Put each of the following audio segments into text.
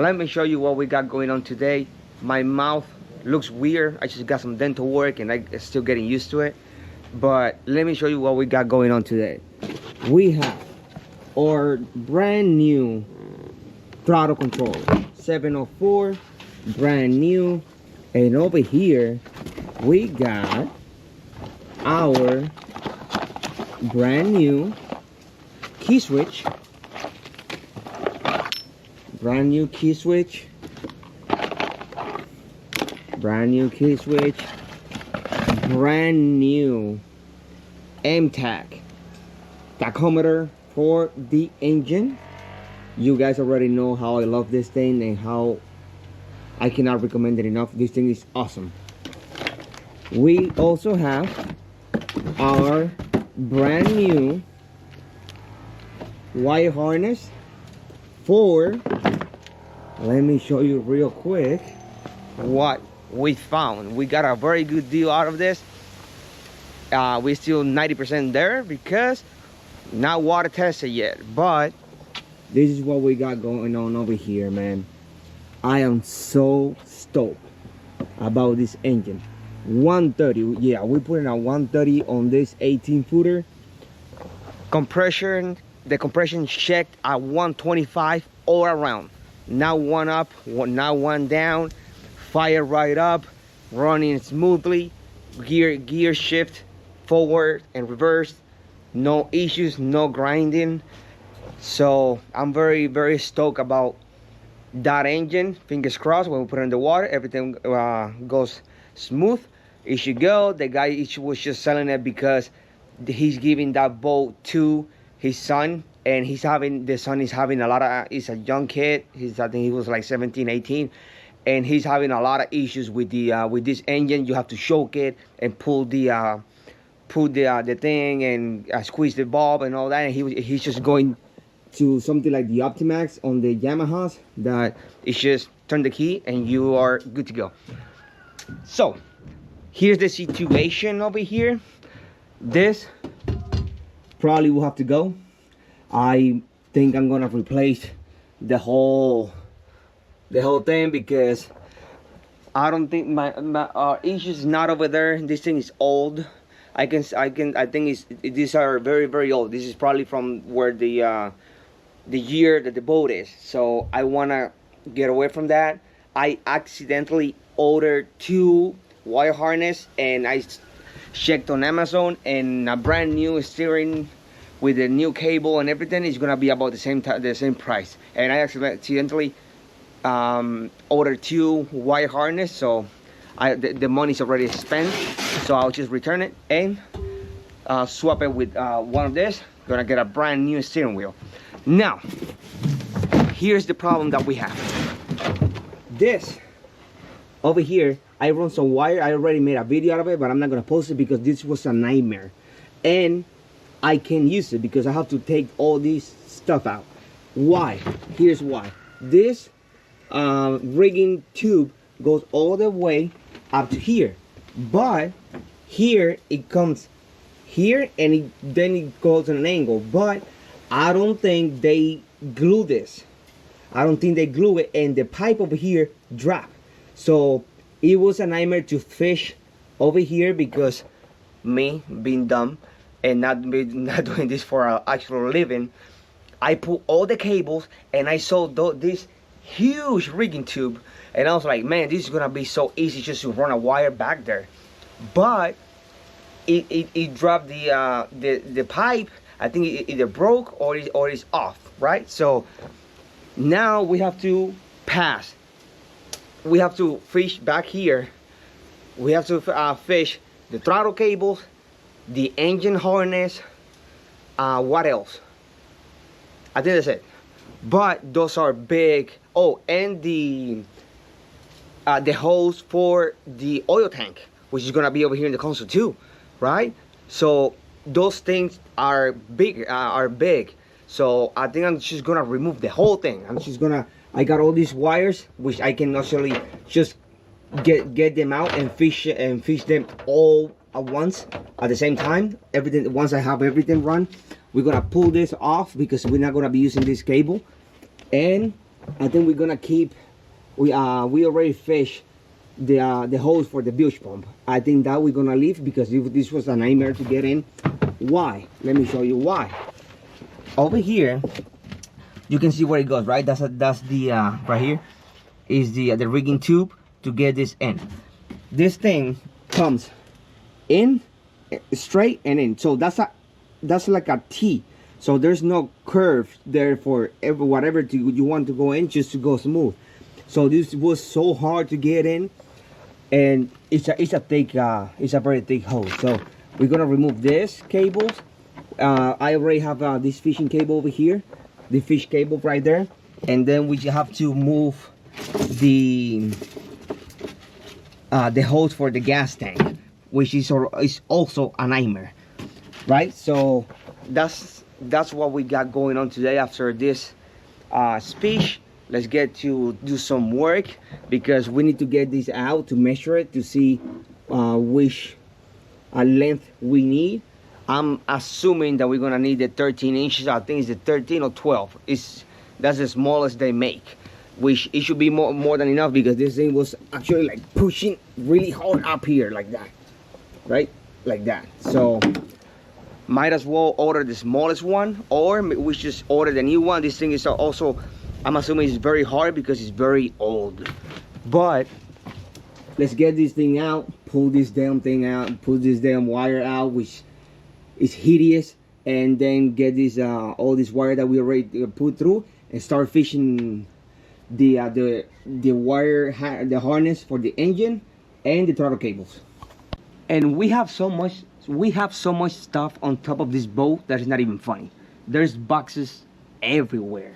let me show you what we got going on today. My mouth looks weird. I just got some dental work and I'm still getting used to it. But let me show you what we got going on today. We have our brand new throttle controller, 704, brand new. And over here, we got our brand new key switch. Brand new key switch. Brand new key switch. Brand new MTAC tachometer for the engine. You guys already know how I love this thing and how I cannot recommend it enough. This thing is awesome. We also have our brand new wire harness for, let me show you real quick what we found. We got a very good deal out of this. We're still 90% there because not water tested yet, but this is what we got going on over here, man. I am so stoked about this engine. 130, yeah, we put in a 130 on this 18 footer. Compression, the compression checked at 125 all around. Now one up, now one down. Fire right up, running smoothly. Gear shift forward and reverse. No issues, no grinding. So I'm very stoked about that engine. Fingers crossed, when we put it in the water, everything goes smooth. It should go. The guy was just selling it because he's giving that boat to his son, and the son is having a lot of, he's a young kid. I think he was like 17, 18. And he's having a lot of issues with the with this engine. You have to choke it and pull the thing and squeeze the bulb and all that. And he's just going to something like the Optimax on the Yamahas, that it's just turn the key and you are good to go. So here's the situation over here. This probably will have to go. I think I'm gonna replace the whole thing because I don't think our issue is not over there. This thing is old. I think these are very old. This is probably from where the year that the boat is. So I wanna get away from that. I accidentally ordered 2 wire harness, and I checked on Amazon, and a brand new steering with the new cable and everything is gonna be about the same price. And I accidentally ordered 2 wire harness, so the money's already spent. So I'll just return it and swap it with one of this. Gonna get a brand new steering wheel. Now, here's the problem that we have. This over here, I run some wire. I already made a video out of it, but I'm not gonna post it because this was a nightmare. And I can't use it because I have to take all this stuff out. Why? Here's why. This rigging tube goes all the way up to here, but here it comes here, and then it goes on an angle. But I don't think they glue this. I don't think they glue it, and the pipe over here dropped. So it was a nightmare to fish over here because me being dumb and not doing this for an actual living, I put all the cables and I saw this huge rigging tube, and I was like, man, this is gonna be so easy just to run a wire back there. But it dropped the pipe. I think it either broke or it's off, right? So now we have to pass. We have to fish back here. We have to fish the throttle cables, the engine harness, what else? I think that's it. But those are big. Oh, and the hose for the oil tank, which is gonna be over here in the console too, right? So those things are big. So I think I'm just gonna remove the whole thing. I got all these wires, which I can actually just get them out and fish them all at once at the same time. Everything, once I have everything run, we're gonna pull this off because we're not gonna be using this cable, and I think we're gonna keep. We already fished the hose for the bilge pump. I think that we're gonna leave because if this was a nightmare to get in. Why? Let me show you why. Over here, you can see where it goes, right? That's the right here is the rigging tube to get this in. This thing comes in straight and in, so that's like a T. So there's no curve there for whatever you want to go in, just to go smooth. So this was so hard to get in, and it's a very thick hose. So we're gonna remove this cables. I already have this fishing cable over here, the fish cable right there, and then we just have to move the hose for the gas tank, which is also a nightmare, right? So that's what we got going on today. After this speech, let's get to do some work, because we need to get this out to measure it to see which length we need. I'm assuming that we're gonna need the 13 inches. I think it's the 13 or 12. That's the smallest they make, which it should be more than enough, because this thing was actually like pushing really hard up here like that, right? Like that. So might as well order the smallest one, or we just order the new one. This thing is also, I'm assuming it's very hard because it's very old. But let's get this thing out, pull this damn thing out, pull this damn wire out, which is hideous, and then get this all this wire that we already put through, and start fishing the wire, the harness for the engine and the throttle cables. And we have so much stuff on top of this boat that is not even funny. There's boxes everywhere.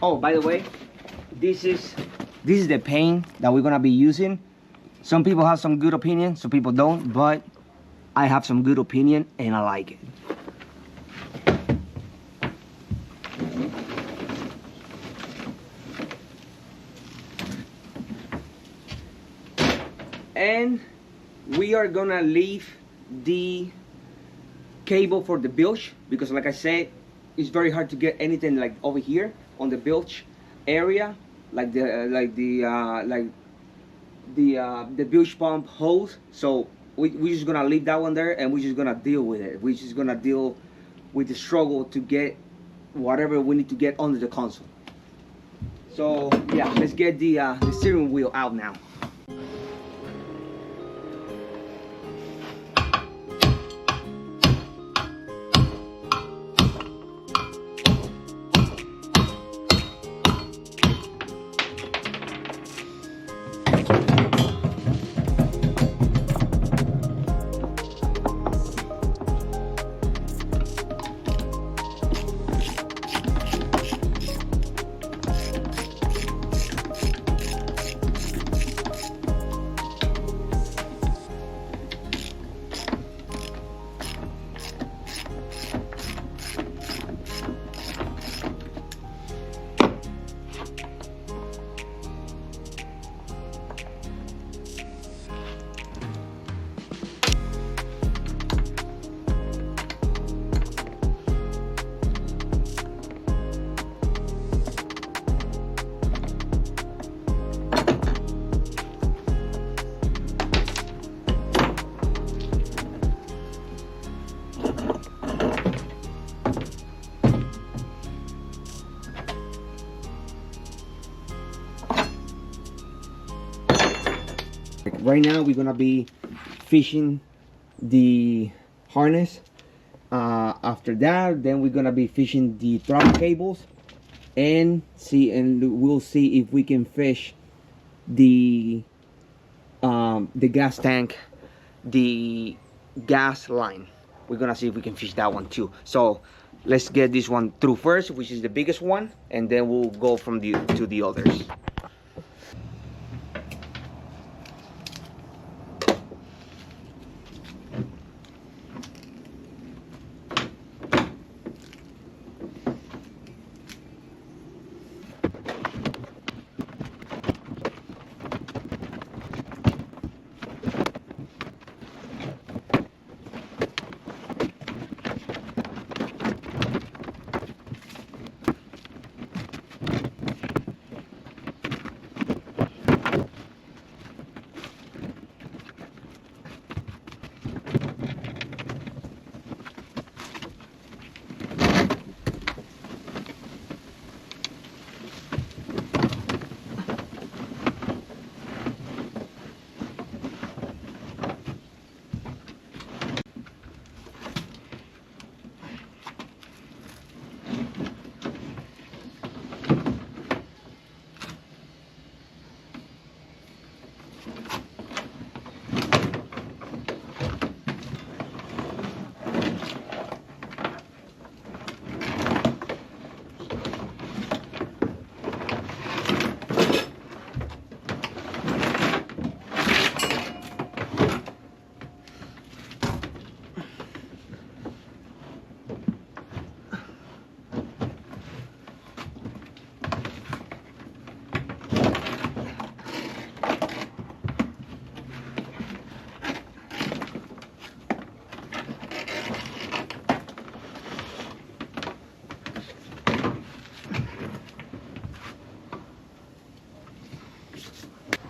Oh, by the way, this is the paint that we're gonna be using. Some people have some good opinion, some people don't, but I have some good opinion and I like it. And we are gonna leave the cable for the bilge, because like I said, it's very hard to get anything like over here on the bilge area, like the bilge pump hose. So we're just gonna leave that one there, and we're just gonna deal with it. We're just gonna deal with the struggle to get whatever we need to get under the console. So yeah, let's get the steering wheel out now. Right now we're gonna be fishing the harness. After that, then we're gonna be fishing the throttle cables, and we'll see if we can fish the gas tank, the gas line. We're gonna see if we can fish that one too. So let's get this one through first, which is the biggest one, and then we'll go from to the others.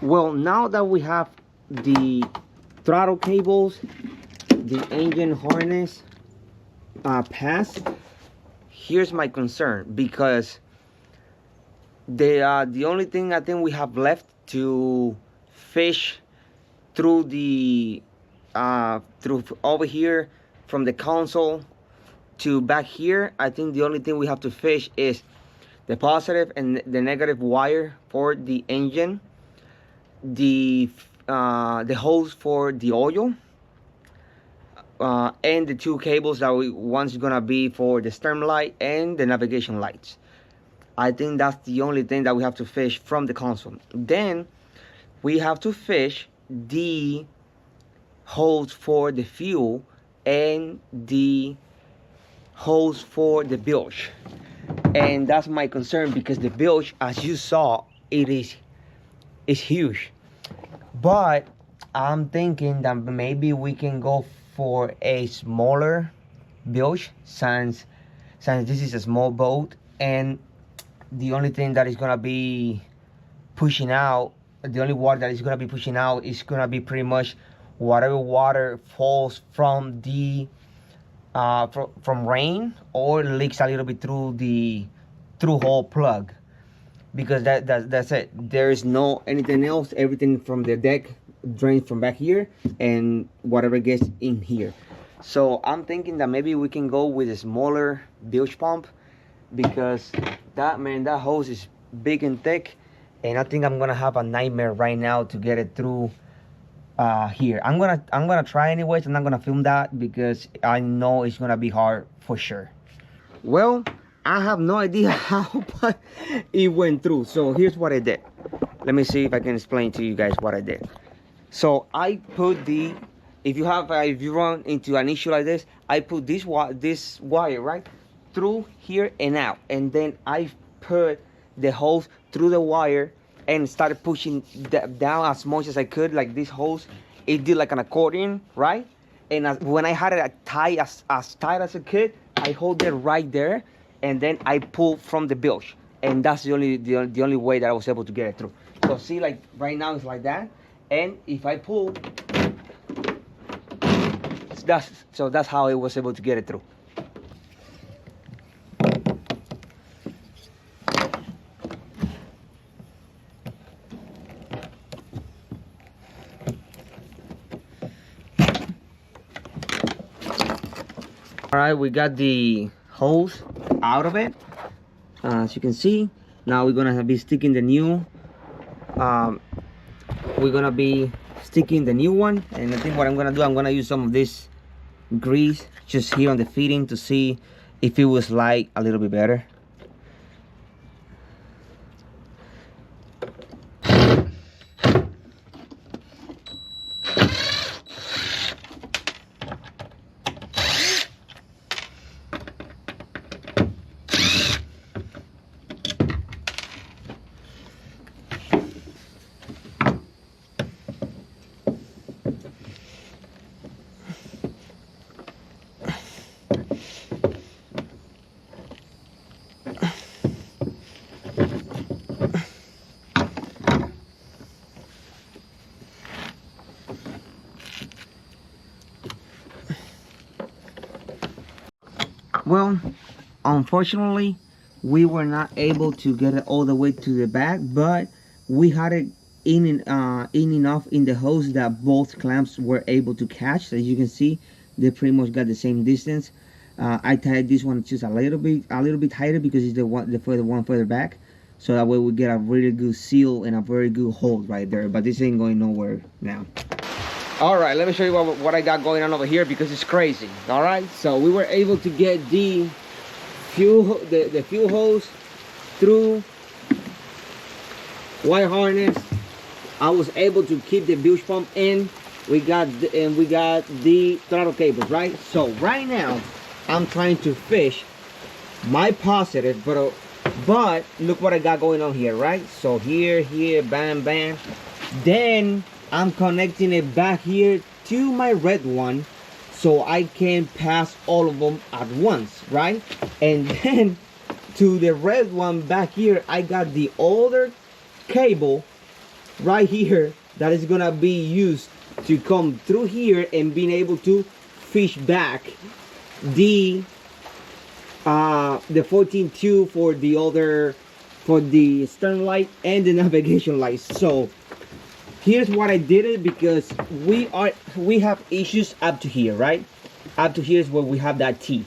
Well, now that we have the throttle cables, the engine harness passed, here's my concern, because the only thing I think we have left to fish through the through over here from the console to back here. I think the only thing we have to fish is the positive and the negative wire for the engine, the hose for the oil, and the two cables that one's gonna be for the stern light and the navigation lights. I think that's the only thing that we have to fish from the console. Then we have to fish the hose for the fuel and the hose for the bilge. And that's my concern, because the bilge, as you saw, it's huge. But I'm thinking that maybe we can go for a smaller bilge, since this is a small boat, and the only thing that is gonna be pushing out, the only water that is gonna be pushing out is gonna be pretty much whatever water falls from the from rain, or leaks a little bit through the through-hole plug, because that's it. There is no anything else. Everything from the deck drains from back here, and whatever gets in here. So I'm thinking that maybe we can go with a smaller bilge pump, because that hose is big and thick, and I think I'm gonna have a nightmare right now to get it through here. I'm gonna try anyways. I'm not gonna film that because I know it's gonna be hard for sure. Well, I have no idea how, but it went through. So here's what I did. Let me see if I can explain to you guys what I did. So I put the, if you run into an issue like this, I put this wire right through here and out, and then I put the hose through the wire and started pushing down as much as I could, like this hose. It did like an accordion, right? And when I had it tight as tight as I could, I hold it right there, and then I pull from the bilge, and that's the only way that I was able to get it through. So see, like right now it's like that, and if I pull, that's how I was able to get it through. All right, we got the hose out of it. As you can see, now we're gonna be sticking the new. We're gonna be sticking the new one, and I think what I'm gonna do, I'm gonna use some of this grease just here on the fitting to see if it will slide a little bit better. Well, unfortunately, we were not able to get it all the way to the back, but we had it in enough in the hose that both clamps were able to catch. As you can see, they pretty much got the same distance. I tied this one just a little bit tighter because it's the one further back, so that way we get a really good seal and a very good hold right there. But this ain't going nowhere now. All right, let me show you what I got going on over here, because it's crazy. All right, so we were able to get the fuel hose through wire harness. I was able to keep the bilge pump in. We got the throttle cables, right? So right now I'm trying to fish my positive, but look what I got going on here, right? So here, bam, bam. Then I'm connecting it back here to my red one, so I can pass all of them at once, right? And then to the red one back here, I got the older cable right here that is gonna be used to come through here and being able to fish back the 14 tube for the other, for the stern light and the navigation lights. So here's what I did it, because we have issues up to here, right? Up to here is where we have that T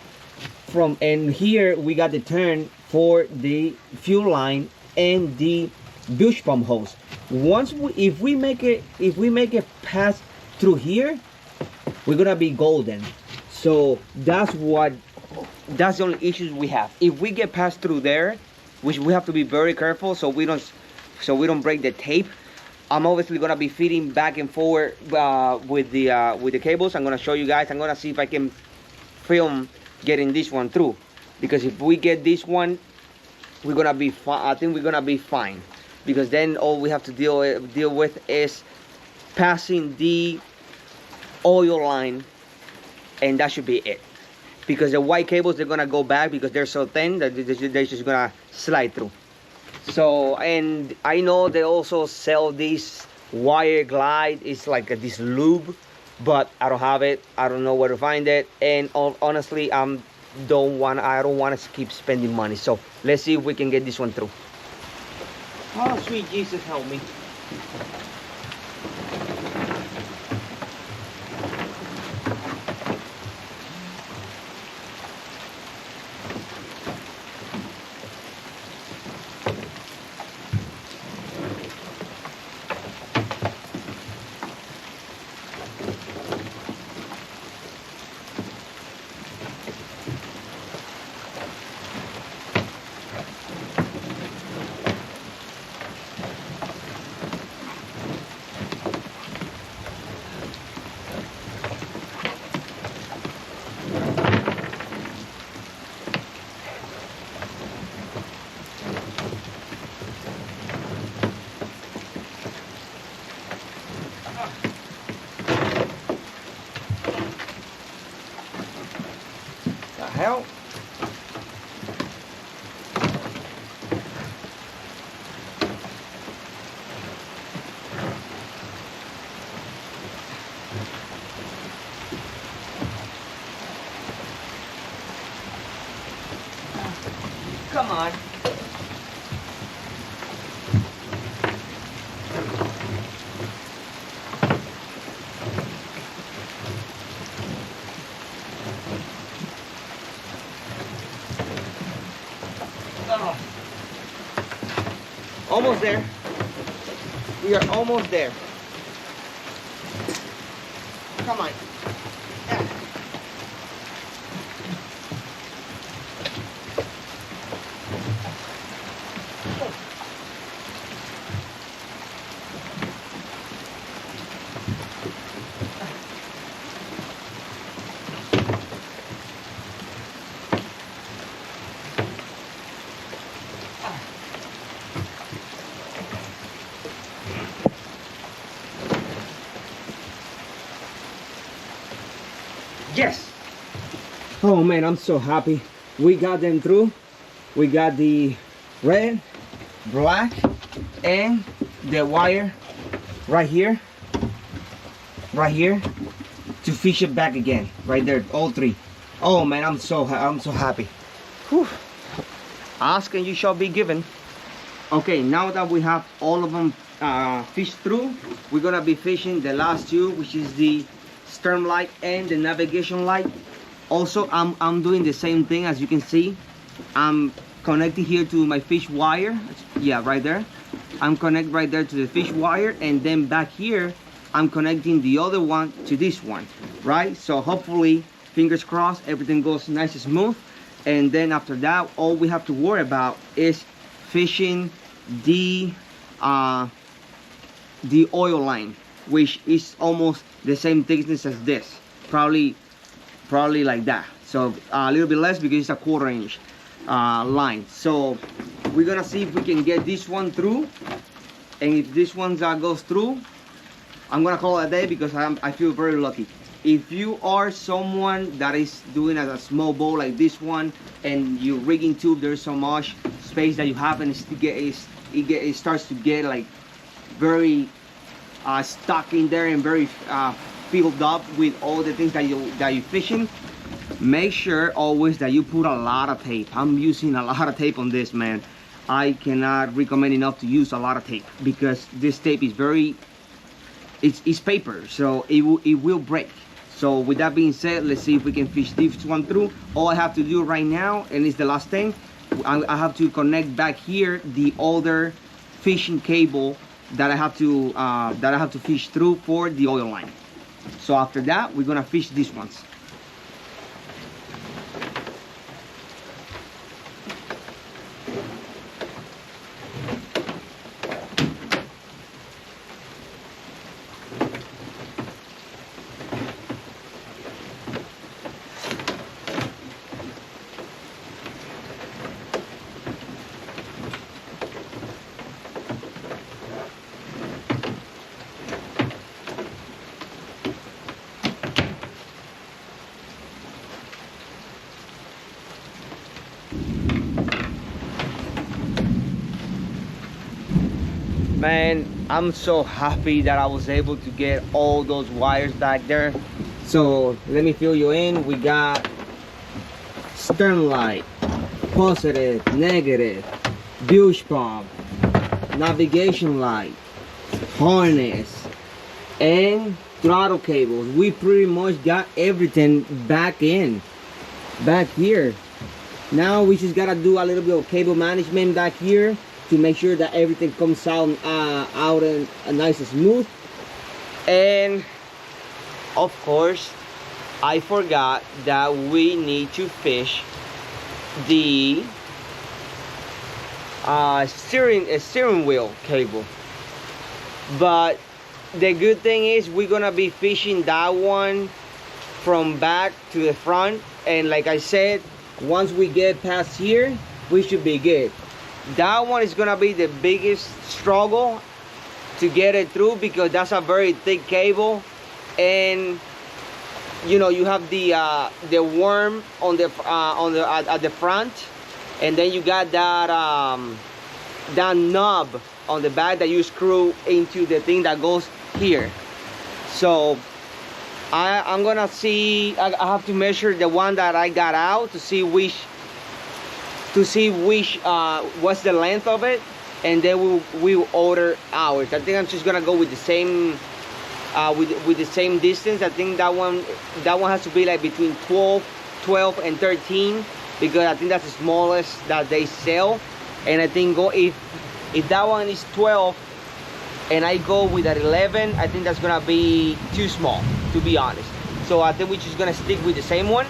from, and here we got the turn for the fuel line and the bush pump hose. Once if we make it pass through here, we're gonna be golden. So that's the only issues we have. If we get passed through there, which we have to be very careful so we don't break the tape. I'm obviously gonna be feeding back and forward with the cables. I'm gonna show you guys. I'm gonna see if I can film getting this one through, because if we get this one, we're gonna be fine. I think we're gonna be fine, because then all we have to deal with is passing the oil line, and that should be it. Because the white cables, they're gonna go back because they're so thin that they're just gonna slide through. So, and I know they also sell this wire glide. It's like this lube, but I don't have it. I don't know where to find it, and honestly, I don't want to keep spending money. So let's see if we can get this one through. Oh, sweet Jesus, help me. Hell, come on. Almost there. We are almost there. Come on. Yes. Oh man, I'm so happy. We got them through. We got the red, black, and the wire right here to fish it back again. Right there, all three. Oh man, I'm so happy. Whew. Ask and you shall be given. Okay, now that we have all of them fished through, we're gonna be fishing the last two, which is the stern light and the navigation light. Also, I'm doing the same thing. As you can see, I'm connecting here to my fish wire. Yeah, right there. I'm connected right there to the fish wire, and then back here I'm connecting the other one to this one, right? So hopefully, fingers crossed, everything goes nice and smooth, and then after that, all we have to worry about is fishing the oil line, which is almost the same thickness as this, probably like that. So a little bit less because it's a 1/4 inch line. So we're gonna see if we can get this one through, and if this one goes through, I'm gonna call it a day, because I feel very lucky. If you are someone that is doing a small boat like this one, and your rigging tube, there's so much space that you have, and it starts to get like very stuck in there and very filled up with all the things that you're fishing, make sure always that you put a lot of tape. I'm using a lot of tape on this, man. I cannot recommend enough to use a lot of tape, because this tape is very, it's paper, so it will break. So with that being said, let's see if we can fish this one through. All I have to do right now, and it's the last thing, I have to connect back here the older fishing cable that I have to fish through for the oil line. So after that, we're gonna fish these ones. Man, I'm so happy that I was able to get all those wires back there. So let me fill you in. We got stern light, positive, negative, bilge pump, navigation light, harness, and throttle cables. We pretty much got everything back here. Now we just gotta do a little bit of cable management back here to make sure that everything comes out and nice and smooth. And of course, I forgot that we need to fish the steering wheel cable. But the good thing is we're gonna be fishing that one from back to the front, and like I said, once we get past here, we should be good. That one is gonna be the biggest struggle to get it through, because that's a very thick cable, and you know, you have the worm on the at the front, and then you got that knob on the back that you screw into the thing that goes here. So I'm gonna see, I have to measure the one that I got out to see which what's the length of it, and then we'll order ours. I think I'm just gonna go with the same with the same distance. I think that one has to be like between 12 and 13, because I think that's the smallest that they sell. And I think if that one is 12 and I go with an 11, I think that's gonna be too small, to be honest. So I think we're just gonna stick with the same one.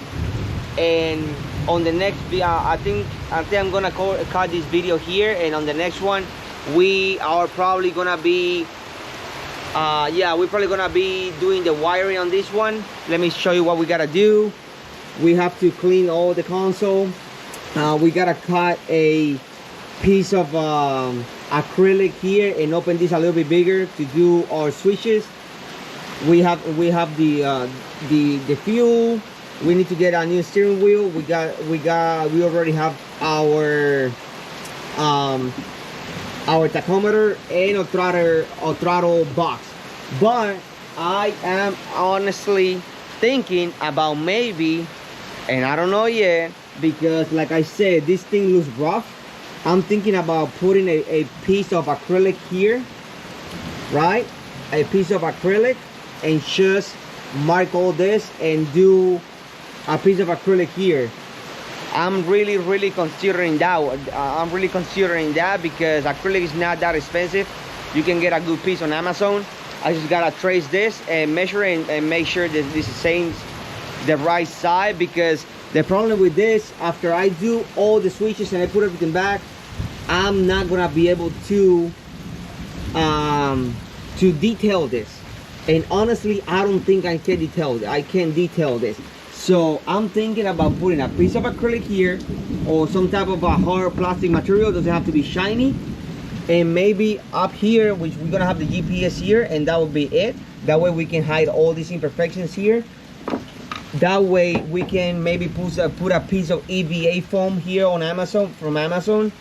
And on the next video, I think I'm gonna cut this video here, and on the next one we are probably gonna be we're probably gonna be doing the wiring on this one. Let me show you what we gotta do. We have to clean all the console. We gotta cut a piece of acrylic here and open this a little bit bigger to do our switches. We have the fuel. We need to get a new steering wheel. We already have our tachometer and a throttle box. But I am honestly thinking about maybe, and I don't know yet, because like I said, this thing looks rough. I'm thinking about putting a piece of acrylic here, right? A piece of acrylic, and just mark all this and do a piece of acrylic here. I'm really considering that. Because acrylic is not that expensive. You can get a good piece on Amazon. I just gotta trace this and measure it and make sure that this is the right side, because the problem with this, after I do all the switches and I put everything back, I'm not gonna be able to detail this. And honestly, I don't think I can detail this. So I'm thinking about putting a piece of acrylic here, or some type of a hard plastic material. Doesn't have to be shiny. And maybe up here, which we're gonna have the GPS here, and that will be it. That way we can hide all these imperfections here. That way we can maybe put a piece of EVA foam here on Amazon, from Amazon.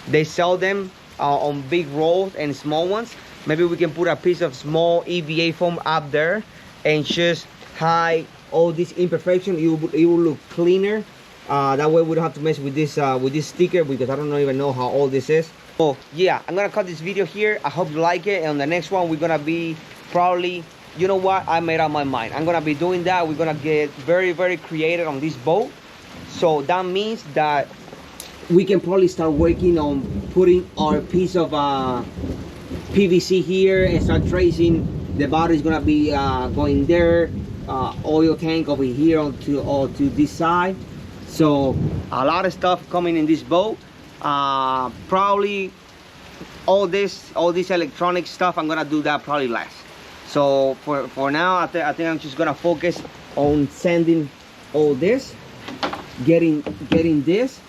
They sell them on big rolls and small ones. Maybe we can put a piece of small EVA foam up there and just hide all this imperfection. It will look cleaner. That way we don't have to mess with this sticker, because I don't even know how old this is. Oh yeah, I'm gonna cut this video here. I hope you like it, and on the next one we're gonna be probably, you know what, I made up my mind. I'm gonna be doing that. We're gonna get very, very creative on this boat. So that means that we can probably start working on putting our piece of PVC here and start tracing. The bottle is gonna be going there, oil tank over here onto this side. So a lot of stuff coming in this boat. Probably all this electronic stuff, I'm gonna do that probably last. So for now, I think I'm just gonna focus on sanding all this, getting this,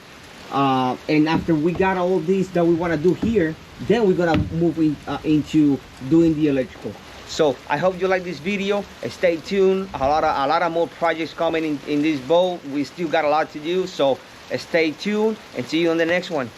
and after we got all this that we want to do here, then we're gonna move into doing the electrical. So I hope you like this video. Stay tuned. A lot of more projects coming in this boat. We still got a lot to do, so stay tuned and see you on the next one.